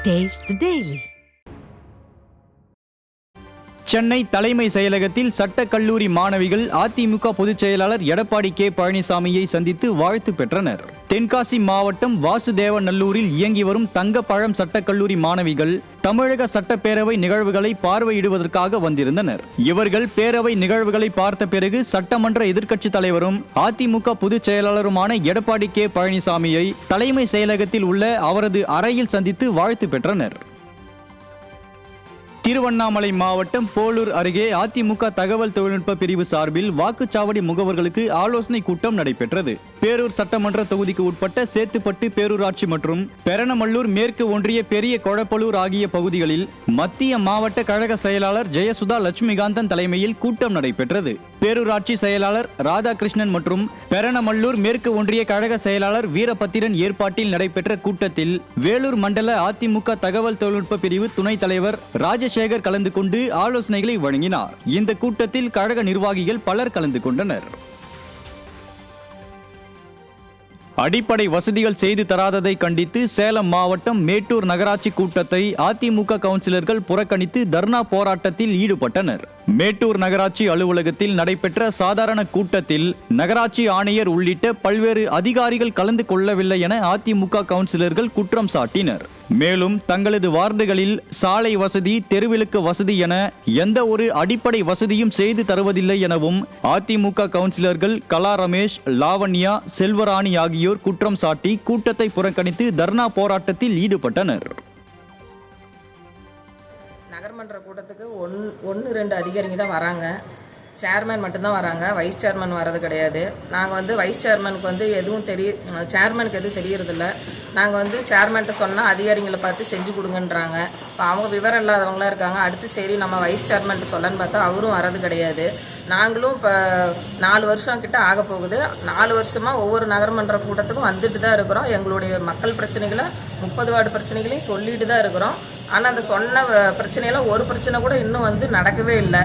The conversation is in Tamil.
Taste the Daily. சென்னை தலைமை செயலகத்தில் சட்டக் கல்லூரி மாணவிகள் அதிமுக பொதுச் செயலாளர் எடப்பாடி கே பழனிசாமியை சந்தித்து வாழ்த்து பெற்றனர். தென்காசி மாவட்டம் வாசுதேவநல்லூரில் இயங்கி வரும் தங்கப்பழம் சட்டக் கல்லூரி மாணவிகள் தமிழக சட்டப்பேரவை நிகழ்வுகளை பார்வையிடுவதற்காக வந்திருந்தனர். இவர்கள் பேரவை நிகழ்வுகளை பார்த்த பிறகு சட்டமன்ற எதிர்க்கட்சித் தலைவரும் அதிமுக பொதுச் செயலாளருமான எடப்பாடி கே பழனிசாமியை தலைமை செயலகத்தில் உள்ள அவரது அறையில் சந்தித்து வாழ்த்து பெற்றனர். திருவண்ணாமலை மாவட்டம் போலூர் அருகே அதிமுக தகவல் தொழில்நுட்ப பிரிவு சார்பில் வாக்குச்சாவடி முகவர்களுக்கு ஆலோசனை கூட்டம் நடைபெற்றது. பேரூர் சட்டமன்ற தொகுதிக்கு உட்பட்ட சேத்துப்பட்டு பேரூராட்சி மற்றும் பெரணமல்லூர் மேற்கு ஒன்றிய பெரிய கொழப்பலூர் ஆகிய பகுதிகளில் மத்திய மாவட்ட கழக செயலாளர் ஜெயசுதா லட்சுமிகாந்தன் தலைமையில் கூட்டம் நடைபெற்றது. பேரூராட்சி செயலாளர் ராதாகிருஷ்ணன் மற்றும் பெரணமல்லூர் மேற்கு ஒன்றிய கழக செயலாளர் வீரபத்திரன் ஏற்பாட்டில் நடைபெற்ற கூட்டத்தில் வேலூர் மண்டல அதிமுக தகவல் தொழில்நுட்ப பிரிவு துணைத் தலைவர் ராஜசேகர் கலந்து கொண்டு ஆலோசனைகளை வழங்கினார். இந்த கூட்டத்தில் கழக நிர்வாகிகள் பலர் கலந்து கொண்டனர். அடிப்படை வசதிகள் செய்து தராததை கண்டித்து சேலம் மாவட்டம் மேட்டூர் நகராட்சி கூட்டத்தை அதிமுக கவுன்சிலர்கள் புறக்கணித்து தர்ணா போராட்டத்தில் ஈடுபட்டனர். மேட்டூர் நகராட்சி அலுவலகத்தில் நடைபெற்ற சாதாரண கூட்டத்தில் நகராட்சி ஆணையர் உள்ளிட்ட பல்வேறு அதிகாரிகள் கலந்து கொள்ளவில்லை என அதிமுக கவுன்சிலர்கள் குற்றம் சாட்டினர். மேலும் தங்களது வார்டுகளில் சாலை வசதி, தெருவிளக்கு வசதி என எந்த ஒரு அடிப்படை வசதியும் செய்து தருவதில்லை எனவும் அதிமுக கவுன்சிலர்கள் கலா ரமேஷ், லாவண்யா, செல்வராணி ஆகியோர் குற்றம் சாட்டி கூட்டத்தை புறக்கணித்து தர்ணா போராட்டத்தில் ஈடுபட்டனர். நகர்மன்ற கூட்டத்துக்கு 1-2 அதிகாரிங்க தான் வராங்க. சேர்மேன் மட்டும்தான் வராங்க. வைஸ் சேர்மன் வர்றது கிடையாது. நாங்கள் வைஸ் சேர்மனுக்கு எதுவும் சேர்மனுக்கு எதுவும் தெரியறதில்ல. நாங்கள் சேர்மன்ட்ட சொன்னால் அதிகாரிங்களை பார்த்து செஞ்சு கொடுங்கன்றாங்க. இப்போ அவங்க விவரம் இல்லாதவங்களாம் இருக்காங்க. அடுத்து சரி நம்ம வைஸ் சேர்மன்ட்டு சொல்லன்னு பார்த்தா அவரும் வர்றது கிடையாது. நாங்களும் இப்போ 4 வருஷம் கிட்ட ஆக போகுது. 4 வருஷமாக ஒவ்வொரு நகர்மன்ற கூட்டத்துக்கும் வந்துட்டு தான் இருக்கிறோம். எங்களுடைய மக்கள் பிரச்சனைகளை 30 வார்டு பிரச்சனைகளையும் சொல்லிட்டு தான் இருக்கிறோம். ஆனால் அந்த சொன்ன பிரச்சனையெல்லாம் ஒரு பிரச்சனை கூட இன்னும் நடக்கவே இல்லை.